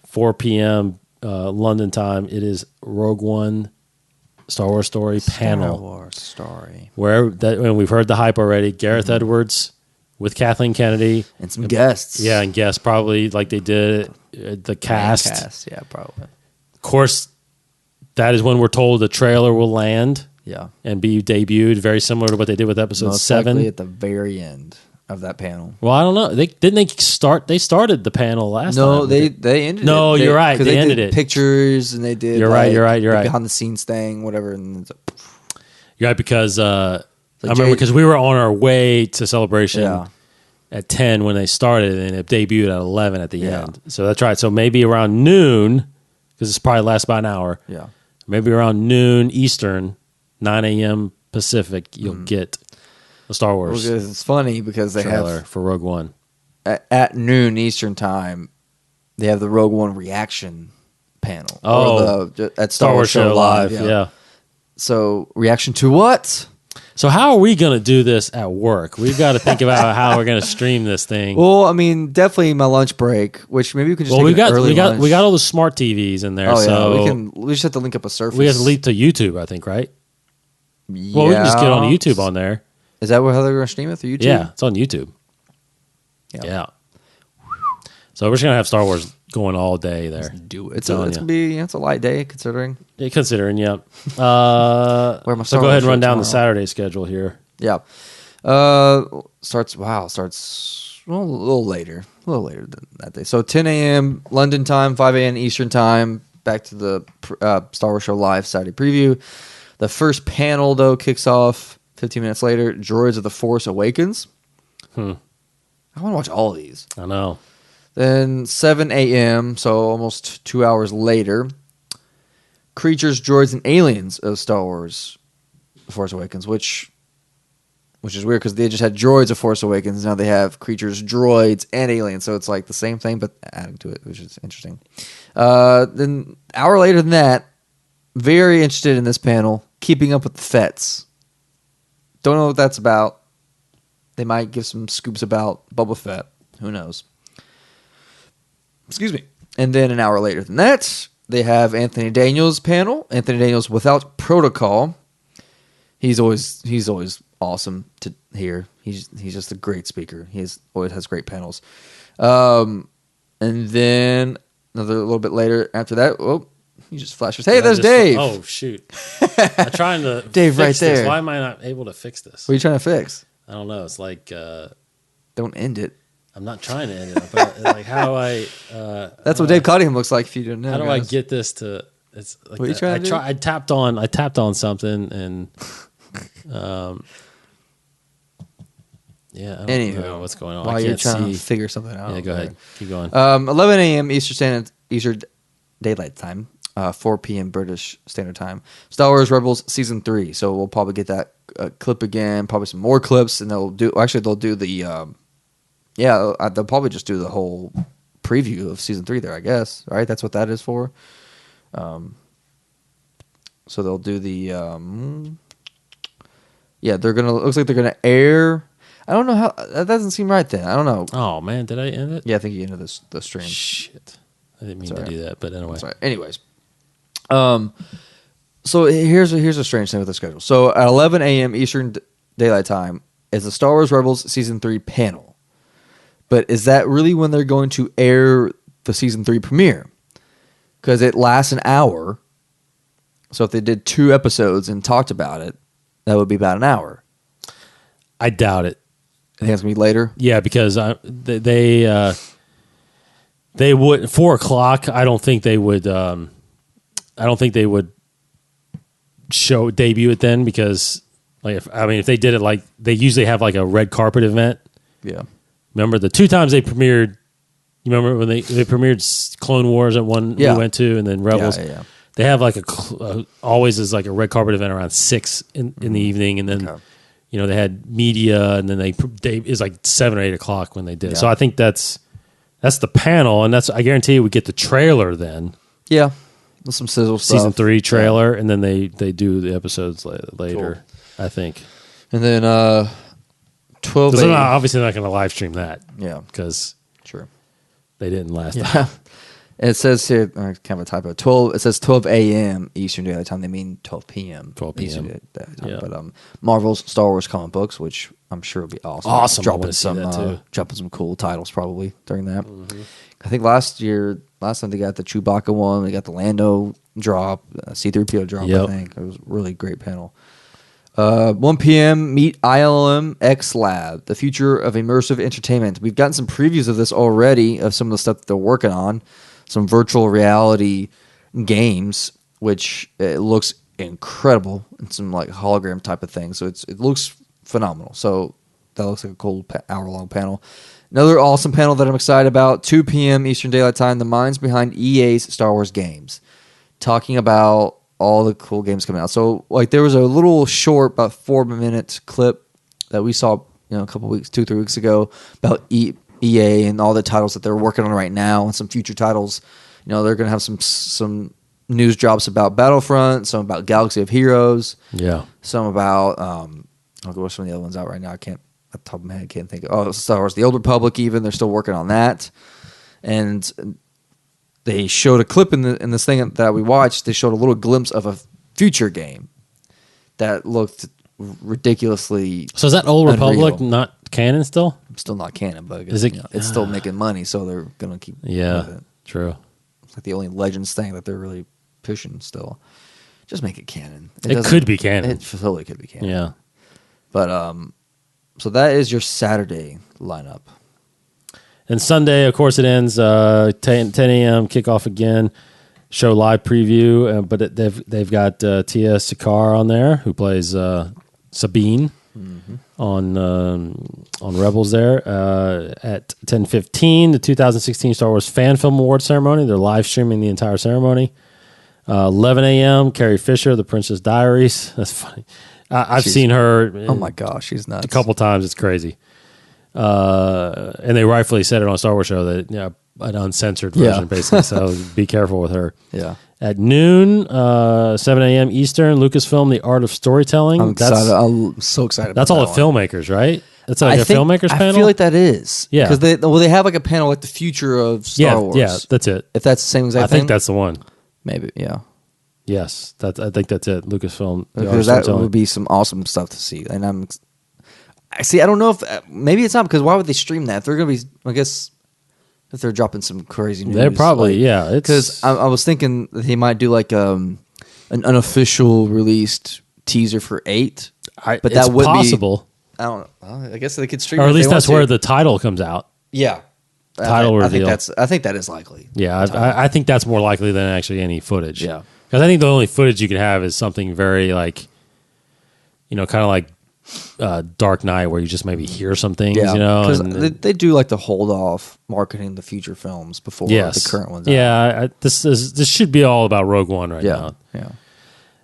C: 4 p.m. London time, it is Rogue One Star Wars Story panel.
D: Star Wars Story.
C: And we've heard the hype already. Gareth Edwards with Kathleen Kennedy.
D: And some guests.
C: Yeah, and guests probably like they did the cast.
D: Yeah, probably.
C: Of course, that is when we're told the trailer will land
D: Yeah.
C: and be debuted, very similar to what they did with episode
D: Most
C: 7.
D: likely at the very end of that panel.
C: Well, I don't know. They started the panel last time.
D: No, they ended it.
C: No, you're right. They ended
D: did
C: it.
D: Pictures and they did
C: You're right, you're right.
D: the behind the scenes thing, whatever. And it's
C: You're right, because I remember
D: Jade-
C: because we were on our way to Celebration
D: Yeah.
C: at 10 when they started, and it debuted at 11 at the
D: Yeah.
C: end. So that's right. So maybe around noon, because it's probably lasts about an hour.
D: Yeah.
C: Maybe around noon Eastern, 9 a.m. Pacific, you'll get the Star Wars
D: Well, it's funny because they
C: trailer
D: have
C: for Rogue One.
D: at noon Eastern time, they have the Rogue One reaction panel.
C: Oh.
D: Or at Star Wars Show Live.
C: Yeah.
D: So reaction to what?
C: So how are we going to do this at work? We've got to think about how we're going to stream this thing.
D: Well, I mean, definitely my lunch break, which maybe we can just.
C: Well,
D: take an early lunch.
C: we got all the smart TVs in there.
D: Oh
C: so
D: yeah, we just have to link up a Surface.
C: we have to leap to YouTube, I think, right?
D: Yeah.
C: Well, we can just get on YouTube on there.
D: Is that how they're going to stream it through YouTube?
C: Yeah, it's on YouTube. Yeah. So we're just gonna have Star Wars going all day there.
D: Do it. It's
C: Telling
D: gonna
C: ya.
D: be it's a light day considering.
C: Yeah, considering, yeah.
D: Wear my
C: So
D: Star
C: go ahead
D: Wars
C: and run
D: shirt
C: down the
D: tomorrow.
C: Saturday schedule here.
D: Yeah. Starts well, a little later than that day. So 10 a.m. London time, 5 a.m. Eastern time. Back to the Star Wars Show Live Saturday preview. The first panel though kicks off 15 minutes later. Droids of the Force Awakens. I want to watch all of these.
C: I know.
D: Then 7 a.m., so almost 2 hours later, Creatures, Droids, and Aliens of Star Wars The Force Awakens, which is weird because they just had Droids of Force Awakens. Now they have Creatures, Droids, and Aliens. So it's like the same thing, but adding to it, which is interesting. Then an hour later than that, very interested in this panel, Keeping Up with the Fett's. Don't know what that's about. They might give some scoops about Boba Fett. Who knows? Excuse me. And then an hour later than that, they have Anthony Daniels' panel. Anthony Daniels Without Protocol. He's always awesome to hear. He's just a great speaker. Always has great panels. And And then another little bit later after that, he just flashes. Hey,
C: Did I
D: there's
C: just-
D: Dave.
C: Oh shoot! I'm trying to
D: Dave
C: fix
D: right
C: this.
D: there.
C: Why am I not able to fix this?
D: What are you trying to fix?
C: I don't know. It's like
D: Don't end it.
C: I'm not trying to end it. But like how do I?
D: That's what Dave Cottingham looks like if you didn't know.
C: How do I
D: guys.
C: get this to? It's like
D: What are you trying to do?
C: I tapped on something and yeah. I don't
D: Anywho,
C: know what's going on.
D: While
C: I
D: you're
C: can't
D: trying
C: see.
D: to figure something out.
C: Yeah, go ahead. Keep going.
D: 11 a.m. Eastern Daylight Time, 4 p.m. British Standard Time. Star Wars Rebels Season 3. So we'll probably get that clip again, probably some more clips, and they'll do the, they'll probably just do the whole preview of Season 3 there, I guess, right? That's what that is for. So they'll do the, looks like they're going to air. I don't know how, that doesn't seem right then. I don't know.
C: Oh man, did I end it?
D: Yeah, I think you ended the stream.
C: Shit. I didn't mean
D: Sorry.
C: to do that, but anyway.
D: Sorry. Anyways, so here's a strange thing with the schedule. So at 11 a.m. Eastern Daylight Time is the Star Wars Rebels Season 3 panel. But is that really when they're going to air the Season 3 premiere? Because it lasts an hour. So if they did 2 episodes and talked about it, that would be about an hour.
C: I doubt it.
D: I think it's going to be later.
C: Yeah, because they would 4 o'clock. I don't think they would. I don't think they would debut it then because, like, if they did it like they usually have like a red carpet event.
D: Yeah.
C: Remember the 2 times they premiered? You remember when they premiered Clone Wars at one
D: Yeah.
C: we went to, and then Rebels.
D: Yeah.
C: They have like always is like a red carpet event around 6 in the evening, and then.
D: Okay.
C: You know, they had media, and then they is like 7 or 8 o'clock when they did.
D: Yeah.
C: So I think that's the panel, and I guarantee you we get the trailer then,
D: Yeah. With some sizzle stuff.
C: Season 3 trailer, and then they do the episodes later. Cool. I think.
D: And then 12
C: Because
D: a.m.
C: obviously they're not going to live stream that.
D: Yeah.
C: Because
D: Sure.
C: they didn't last.
D: Yeah. It says here, kind of a typo. 12. It says 12 a.m. Eastern Daylight Time. They mean 12 p.m.
C: 12 p.m.
D: Eastern Daylight Time.
C: Yeah.
D: But Marvel's Star Wars comic books, which I'm sure will be awesome.
C: Awesome. I
D: Dropping
C: wanna see
D: some,
C: that too.
D: dropping some cool titles probably during that. I think last time they got the Chewbacca one. They got the Lando drop, C-3PO drop.
C: Yep.
D: I think it was a really great panel. 1 p.m. Meet ILM X Lab, the future of immersive entertainment. We've gotten some previews of this already, of some of the stuff that they're working on. Some virtual reality games, which it looks incredible, and some like hologram type of thing. So it looks phenomenal. So that looks like a cool hour-long panel. Another awesome panel that I'm excited about, 2 p.m. Eastern Daylight Time, the minds behind EA's Star Wars games, talking about all the cool games coming out. So like there was a little short, about 4-minute clip that we saw, a couple weeks, 2-3 weeks ago about EA and all the titles that they're working on right now, and some future titles. They're going to have some news drops about Battlefront, some about Galaxy of Heroes,
C: Yeah.
D: some about I'll go with some of the other ones out right now. I can't at the top of my head can't think of. Oh, Star Wars: The Old Republic. Even they're still working on that, and they showed a clip in this thing that we watched. They showed a little glimpse of a future game that looked ridiculously.
C: So is that Old Republic
D: Unreal.
C: not canon still?
D: Still not canon, but I guess,
C: Is it-
D: it's still making money, so they're gonna keep.
C: Yeah.
D: with it.
C: True.
D: It's like the only Legends thing that they're really pushing still. Just make it canon.
C: It
D: doesn't-
C: could be canon.
D: It totally could be canon.
C: Yeah.
D: But so that is your Saturday lineup.
C: And Sunday, of course, it ends 10 a.m. kickoff again. Show live preview, but they've got Tia Sakar on there, who plays Sabine on Rebels there at 10:15. The 2016 Star Wars Fan Film Award ceremony. They're live streaming the entire ceremony. 11 a.m. Carrie Fisher, The Princess Diaries. That's funny. I've seen her.
D: Oh my gosh, she's nuts.
C: A couple times. It's crazy. And they rightfully said it on a Star Wars show that an uncensored version,
D: Yeah.
C: basically. So be careful with her.
D: Yeah.
C: At noon, 7 a.m. Eastern, Lucasfilm: The Art of Storytelling.
D: I'm excited. I'm so excited.
C: That's
D: about
C: all
D: that
C: the
D: one.
C: filmmakers, right? It's like a filmmakers panel.
D: I feel like that is.
C: Yeah.
D: Because they have like a panel like the future of Star Wars.
C: Yeah, that's it.
D: If that's the same exact
C: I
D: thing.
C: think that's the one.
D: maybe, yeah.
C: Yes, I think that's it. Lucasfilm: The Art of
D: Because that
C: Storytelling.
D: would be some awesome stuff to see. And I don't know if maybe it's not, because why would they stream that? If they're going to be, I guess If they're dropping some crazy news.
C: They're probably yeah.
D: Because I was thinking that he might do like an unofficial released teaser for 8. But
C: it's
D: that would
C: possible.
D: be. I don't know. I guess they could stream.
C: Or
D: it
C: at
D: if
C: least
D: they
C: that's
D: want
C: where
D: to.
C: the title comes out.
D: Yeah.
C: Title reveal.
D: I think that is likely.
C: Yeah, I think that's more likely than actually any footage.
D: Yeah.
C: Because I think the only footage you could have is something very like, kind of like Dark Knight, where you just maybe hear some things,
D: Because
C: and
D: they do like to hold off marketing the future films before the current ones.
C: Yeah, this should be all about Rogue One right now.
D: Yeah.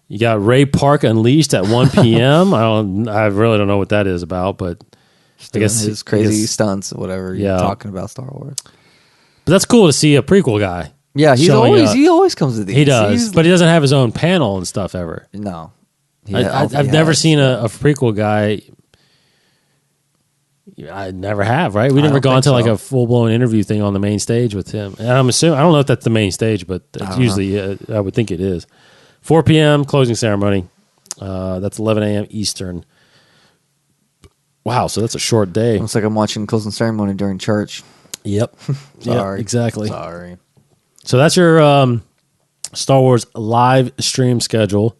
C: You got Ray Park Unleashed at 1 p.m. I really don't know what that is about, but I guess
D: his crazy stunts, whatever.
C: Yeah.
D: You're talking about Star Wars.
C: But that's cool to see a prequel guy.
D: Yeah, he
C: up.
D: always comes to these.
C: He does, but he doesn't have his own panel and stuff ever.
D: No.
C: I've never seen a prequel guy. I never have, right? We never gone to like a full blown interview thing on the main stage with him. And I'm assuming, I don't know if that's the main stage, but it's usually I would think it is. 4 p.m. closing ceremony. That's 11 a.m. Eastern. Wow, so that's a short day.
D: Looks like I'm watching closing ceremony during church.
C: Yep.
D: Sorry.
C: Yep, exactly.
D: Sorry.
C: So that's your Star Wars live stream schedule.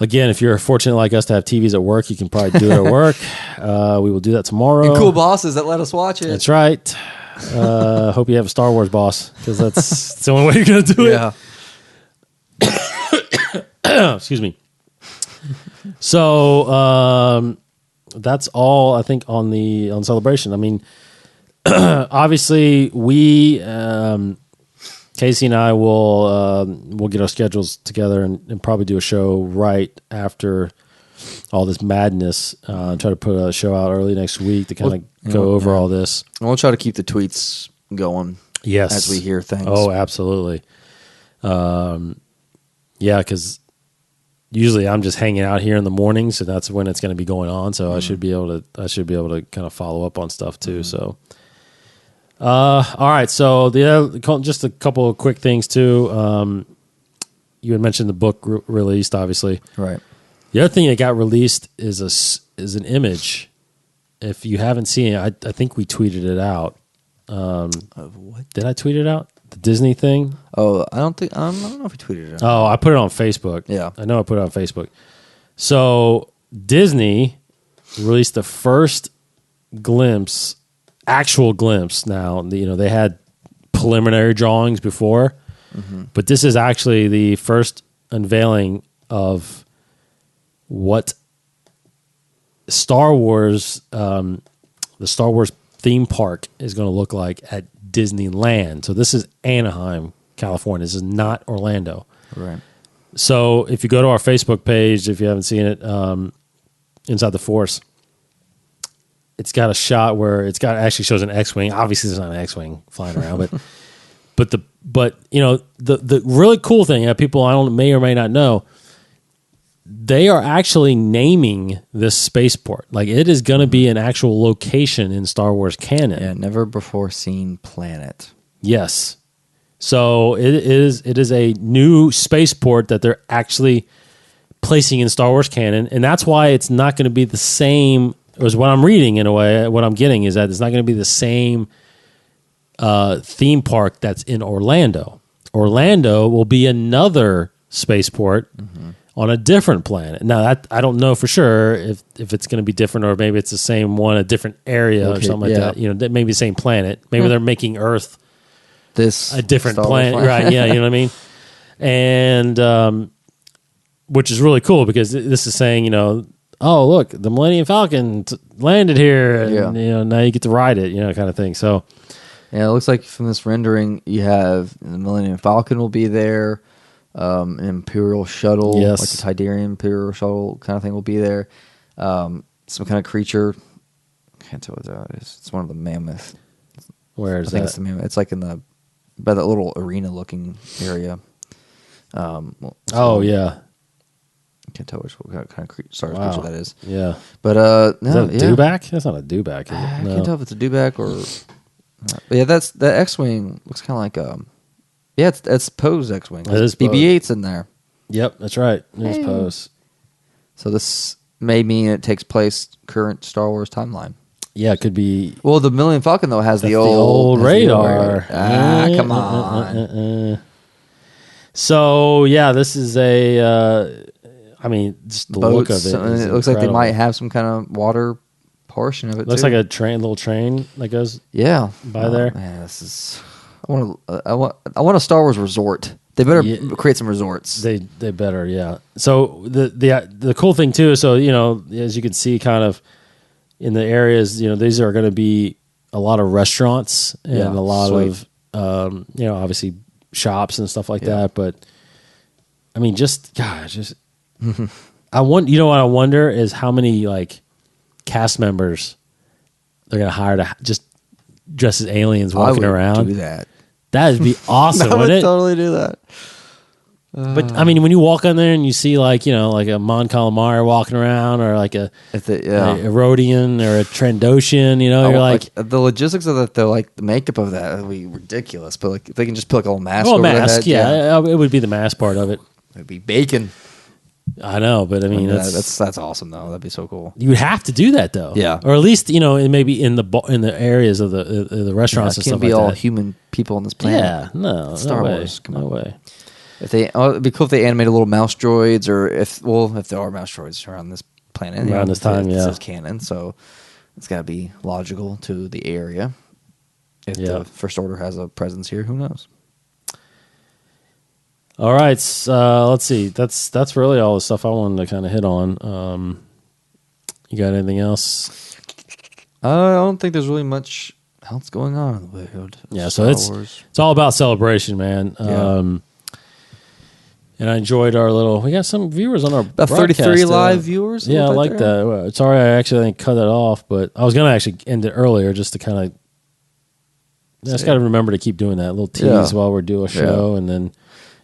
C: Again, if you're fortunate like us to have TVs at work, you can probably do it at work. We will do that tomorrow.
D: And cool bosses that let us watch it.
C: That's right. Hope you have a Star Wars boss, because that's the only way you're going to do it.
D: Yeah.
C: Excuse me. So that's all I think on Celebration. I mean, obviously we Casey and I will get our schedules together and probably do a show right after all this madness. Try to put a show out early next week to kind of go over all this.
D: We'll try to keep the tweets going.
C: Yes,
D: as we hear things.
C: Oh, absolutely. Yeah, because usually I'm just hanging out here in the mornings, so that's when it's going to be going on. So I should be able to kind of follow up on stuff too. So. All right. So just a couple of quick things too. You had mentioned the book released, obviously.
D: Right.
C: The other thing that got released is an image. If you haven't seen it, I think we tweeted it out.
D: Of what?
C: Did I tweet it out? The Disney thing?
D: Oh, I don't know if we tweeted it out.
C: Oh, I put it on Facebook.
D: Yeah.
C: I know I put it on Facebook. So Disney released the first actual glimpse now. They had preliminary drawings before, but this is actually the first unveiling of what Star Wars, the Star Wars theme park is going to look like at Disneyland. So this is Anaheim, California. This is not Orlando.
D: Right.
C: So if you go to our Facebook page, if you haven't seen it, Inside the Force, it's got a shot where actually shows an X-wing. Obviously, there's not an X-wing flying around, but the really cool thing that people may or may not know, they are actually naming this spaceport. Like, it is going to be an actual location in Star Wars canon.
D: Yeah, never before seen planet.
C: Yes. So it is a new spaceport that they're actually placing in Star Wars canon, and that's why it's not going to be the same. Is what I'm reading in a way. What I'm getting is that it's not going to be the same theme park that's in Orlando. Orlando will be another spaceport on a different planet. Now, that I don't know for sure if it's going to be different, or maybe it's the same one, a different area or something like that. Maybe the same planet. Maybe they're making Earth a different planet, right? Yeah, you know what I mean. And which is really cool, because this is saying, oh, look, the Millennium Falcon landed here, and now you get to ride it, kind of thing. So,
D: yeah, it looks like from this rendering, you have the Millennium Falcon will be there, an Imperial shuttle, like the Tidarian Imperial shuttle kind of thing will be there. Some kind of creature, I can't tell what that is. It's one of the mammoth.
C: Where is
D: I think
C: that?
D: it's the mammoth. It's like by that little arena-looking area.
C: Yeah.
D: Can't tell which kind of creature that is.
C: Yeah.
D: But
C: is that a dewback? That's not a dewback, is it?
D: I can't tell if it's a dewback or. But yeah, that X-wing looks kind of like it's Poe's X-wing.
C: It is
D: BB-8's in there.
C: Yep, that's right. It is Poe's.
D: So this may mean it takes place current Star Wars timeline.
C: Yeah, it could be.
D: Well, the Millennium Falcon though has the
C: The
D: old
C: radar.
D: Come on.
C: So yeah, this is a. I mean, just the look of
D: Boats.
C: it. Is
D: It looks like they
C: incredible.
D: might have some kind of water portion of it.
C: Looks
D: too.
C: like a little train that goes.
D: yeah
C: by there.
D: Man, this is. I want a Star Wars resort. They better create some resorts.
C: They better, yeah. So the cool thing too, so as you can see, kind of in the areas, these are going to be a lot of restaurants and
D: Yeah,
C: a lot
D: sweet.
C: of obviously shops and stuff like that. But I mean, I want what I wonder is how many like cast members they're going to hire to just dress as aliens walking
D: I would
C: around.
D: do that.
C: That'd be awesome,
D: I would
C: wouldn't it?
D: totally do that.
C: But I mean, when you walk on there and you see like a Mon Calamari walking around, or like a Rodian or a Trandoshan, you're like
D: the logistics of that, though, like the makeup of that would be ridiculous. But like if they can just put like a little mask,
C: well,
D: over their
C: mask,
D: head,
C: it would be the mask part of it.
D: it'd be bacon.
C: I know, but I mean,
D: that's awesome though. That'd be so cool.
C: you would have to do that though,
D: Yeah.
C: or at least maybe in the areas of the restaurants and
D: Can't
C: stuff
D: be
C: like
D: all
C: that.
D: human people on this planet.
C: Yeah, no,
D: Star
C: no way,
D: Wars, come
C: no
D: on.
C: way.
D: If they, it'd be cool if they animated little mouse droids, or if there are mouse droids around this planet
C: Around this time,
D: this
C: yeah.
D: is canon, so it's got to be logical to the area. If
C: Yeah.
D: the First Order has a presence here, who knows?
C: All right, let's see. That's really all the stuff I wanted to kind of hit on. You got anything else?
D: I don't think there's really much else going on in the world. of
C: Yeah, so
D: Star Wars.
C: it's all about celebration, man.
D: Yeah.
C: And I enjoyed our little. We got some viewers on our
D: About
C: broadcast,
D: 33 live viewers.
C: Yeah, I
D: Look
C: like
D: right there.
C: that. Well, sorry, I actually didn't cut it off, but I was gonna actually end it earlier just to kind of. I just got to remember to keep doing that little tease
D: Yeah.
C: while we're doing a show, and then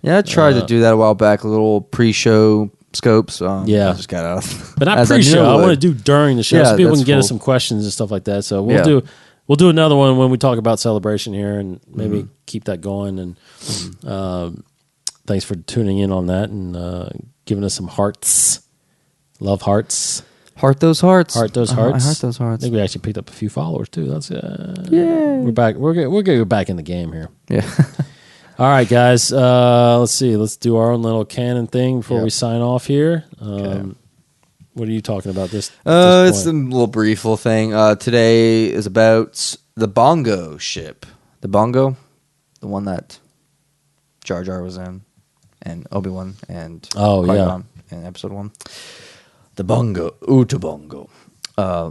D: Yeah, I tried to do that a while back. A little pre-show scopes.
C: Yeah.
D: I just got out of.
C: but not
D: as
C: pre-show. I
D: knew it.
C: want to do during the show
D: Yeah,
C: so people
D: that's
C: can get us
D: cool.
C: some questions and stuff like that. So
D: Yeah.
C: we'll do another one when we talk about celebration here, and maybe
D: Mm-hmm.
C: keep that going. And thanks for tuning in on that and giving us some hearts, love hearts,
D: Heart those hearts.
C: heart those
D: I
C: hearts.
D: heart those
C: I
D: hearts.
C: think we actually picked up a few followers too. That's we're back. We're gonna go back in the game here.
D: Yeah.
C: All right, guys. Let's see. Let's do our own little canon thing before
D: Yep.
C: we sign off here.
D: Okay.
C: What are you talking about this?
D: It's a little brief little thing. Today is about the Bongo ship. The Bongo, the one that Jar Jar was in, and Obi-Wan, and
C: Oh, yeah.
D: Qui-Gon in Episode 1. The Bongo, Utabongo,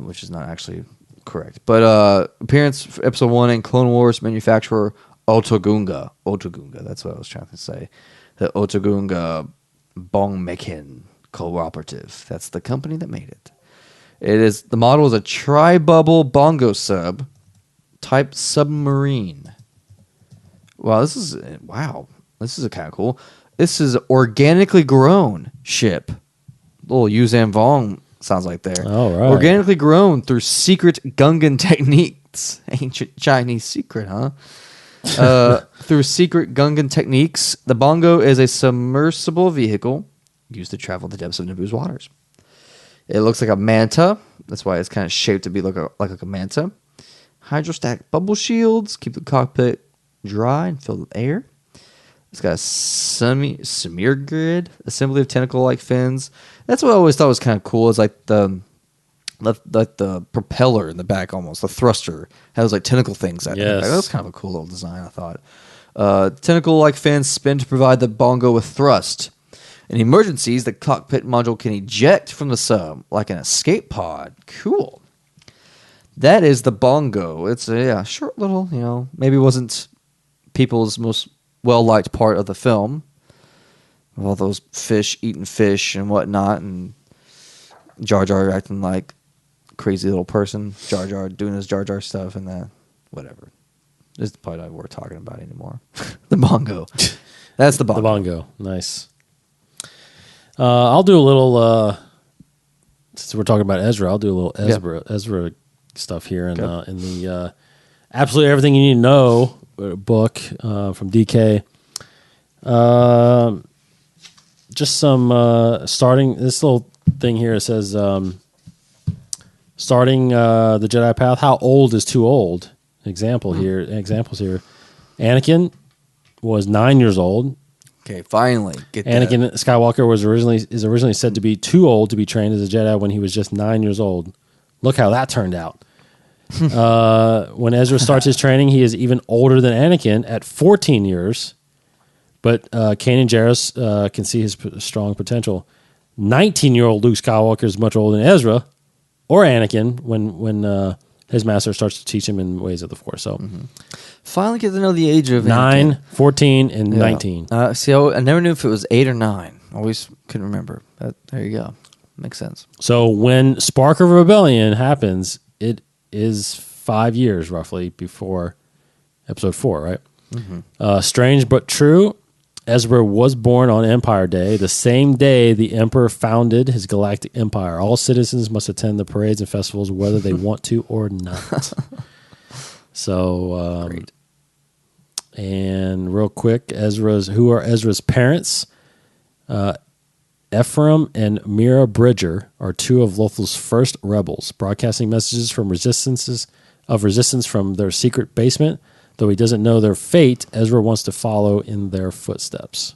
D: which is not actually correct. But appearance for Episode 1 in Clone Wars, manufacturer Otogunga. Otogunga, that's what I was trying to say. The Otogunga Bongmekin Cooperative. That's the company that made it. The model is a tri-bubble bongo sub type submarine. Wow, this is kind of cool. This is organically grown ship. Little Yuzhan Vong sounds like there.
C: All right.
D: Organically grown through secret Gungan techniques. Ancient Chinese secret, huh? Through secret Gungan techniques, the Bongo is a submersible vehicle used to travel the depths of Naboo's waters. It looks like a manta. That's why it's kind of shaped to be like a manta. Hydrostatic bubble shields keep the cockpit dry and filled with air. It's got a smear grid assembly of tentacle-like fins. That's what I always thought was kind of cool. Is like the propeller in the back, almost the thruster has like tentacle things.
C: Yes.
D: That was kind of a cool little design, I thought. Tentacle-like fins spin to provide the Bongo with thrust. In emergencies, the cockpit module can eject from the sub like an escape pod. Cool. That is the Bongo. It's a short little, maybe wasn't people's most well-liked part of the film. With all those fish eating fish and whatnot, and Jar Jar acting like a crazy little person. Jar Jar doing his Jar Jar stuff and that. Whatever. This is probably not what we're talking about anymore. The Bongo. That's the Bongo.
C: The bongo. Nice. I'll do a little. Since we're talking about Ezra, I'll do a little Ezra stuff here in the Absolutely Everything You Need to Know book from DK. Just some starting this little thing here. It says starting the Jedi path. How old is too old? Examples here. Anakin was 9 years old.
D: Okay, finally get
C: Anakin Skywalker is originally said to be too old to be trained as a Jedi when he was just 9 years old. Look how that turned out. When Ezra starts his training, he is even older than Anakin at 14 years. But Kanan Jarrus can see his strong potential. 19-year-old Luke Skywalker is much older than Ezra or Anakin when his master starts to teach him in ways of the Force. So
D: finally get to know the age of
C: 9,
D: Anakin.
C: 14, and 19.
D: See, I never knew if it was 8 or 9. Always couldn't remember. But there you go. Makes sense.
C: So when Spark of Rebellion happens, it is 5 years roughly before Episode 4, right? Strange but true. Ezra was born on Empire Day, the same day the Emperor founded his galactic empire. All citizens must attend the parades and festivals whether they want to or not. So,
D: Great.
C: And real quick, who are Ezra's parents? Ephraim and Mira Bridger are two of Lothal's first rebels, broadcasting messages from resistance from their secret basement. Though he doesn't know their fate, Ezra wants to follow in their footsteps.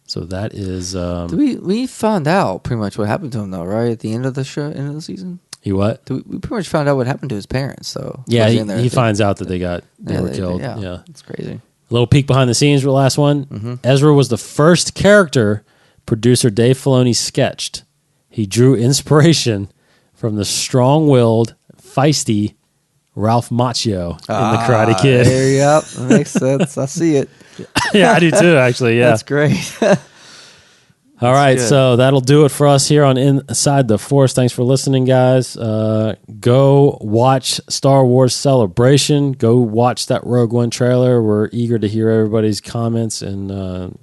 C: So that is...
D: we found out pretty much what happened to him, though, right? At the end of the show, end of the season?
C: He what?
D: We pretty much found out what happened to his parents, though.
C: Yeah, he finds out that they were killed. Yeah,
D: it's crazy.
C: A little peek behind the scenes for the last one. Ezra was the first character producer Dave Filoni sketched. He drew inspiration from the strong-willed, feisty Ralph Macchio in The Karate Kid.
D: There you go. That makes sense. I see it.
C: Yeah, I do too, actually. Yeah.
D: That's great.
C: All right,
D: good.
C: so that'll do it for us here on Inside the Force. Thanks for listening, guys. Go watch Star Wars Celebration. Go watch that Rogue One trailer. We're eager to hear everybody's comments and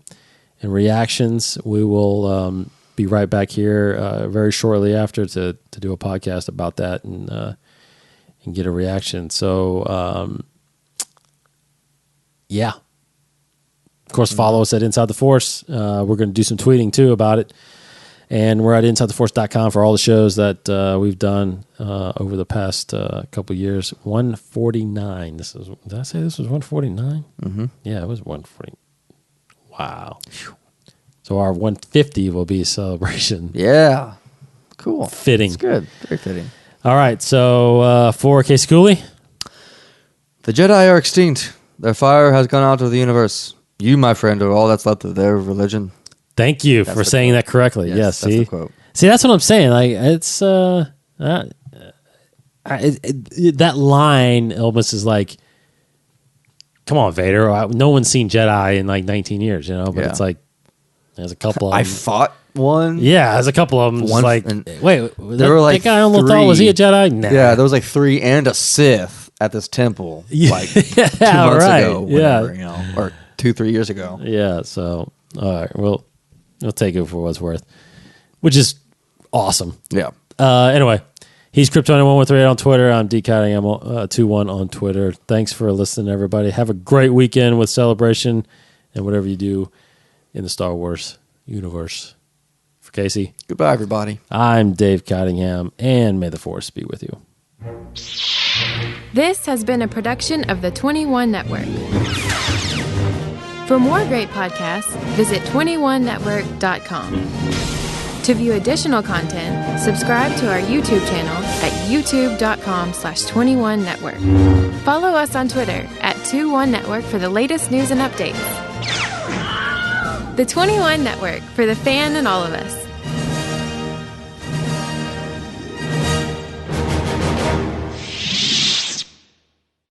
C: reactions. We will be right back here very shortly after to do a podcast about that and get a reaction. So, yeah. Of course, follow us at Inside the Force. We're going to do some tweeting, too, about it. And we're at InsideTheForce.com for all the shows that we've done over the past couple of years. 149. Did I say this was 149? Mm-hmm. Yeah, it was 140. Wow. So our 150 will be a celebration.
D: Yeah. Cool.
C: Fitting.
D: It's good. Very fitting.
C: All right, so for Casey Cooley.
D: The Jedi are extinct. Their fire has gone out of the universe. You, my friend, are all that's left of their religion.
C: Thank you for saying that correctly.
D: Yes,
C: Yes,
D: that's
C: see?
D: the quote.
C: See, that's what I'm saying. Like, it's that line almost is like, come on, Vader. No one's seen Jedi in like 19 years, you know? But
D: Yeah.
C: it's like, there's a couple of
D: I
C: them.
D: fought one.
C: Yeah, there's a couple of them.
D: One-
C: Like,
D: and
C: wait,
D: there were like
C: that guy on Lothal, was he a
D: 3.
C: Jedi? Nah.
D: Yeah, there was like 3 and a Sith at this temple like 2
C: Yeah,
D: months
C: right.
D: ago. Whenever, you know, or 2-3 years ago.
C: Yeah, so, all right, we'll take it for what's worth, which is awesome.
D: Yeah.
C: Anyway, he's Kryptonian1138 on Twitter. I'm DCattingham21 on Twitter. Thanks for listening, everybody. Have a great weekend with Celebration and whatever you do in the Star Wars universe. For Casey,
D: Goodbye, everybody.
C: I'm Dave Cottingham, and may the Force be with you.
E: This has been a production of the 21 Network. For more great podcasts, visit 21network.com. To view additional content, subscribe to our YouTube channel at youtube.com/21network. Follow us on Twitter at 21network for the latest news and updates. The 21 Network, for the fan and all of us.